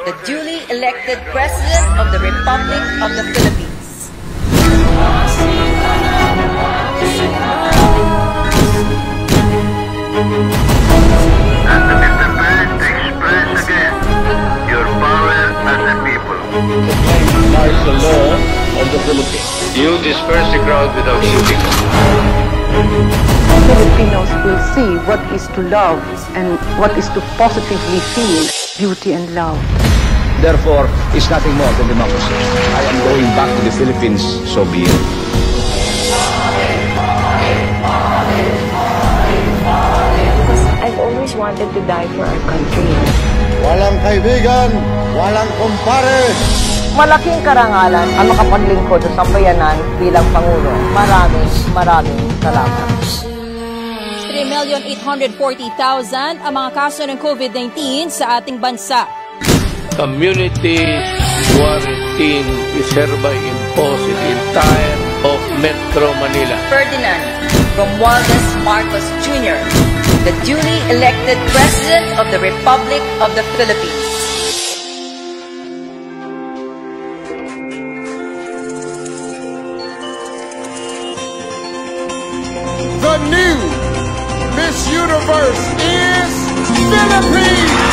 the duly elected President of the Republic of the Philippines. And to Mr. President, express again your power as a people. Recognize the law of the Philippines. You disperse the crowd without shooting them. Filipinos will see what is to love and what is to positively feel beauty and love. Therefore, it's nothing more than democracy. I am going back to the Philippines, so be it. I've always wanted to die for our country. Walang kaibigan, walang kumpare. Malaking karangalan ang makapaglingkod sa sambayanan bilang Pangulo. Maraming salamat. 3,840,000 ang mga kaso ng COVID-19 sa ating bansa. Community quarantine is hereby imposed in the entire of Metro Manila. Ferdinand Romualdez Marcos Jr., the duly elected President of the Republic of the Philippines. The new Miss Universe is Philippines!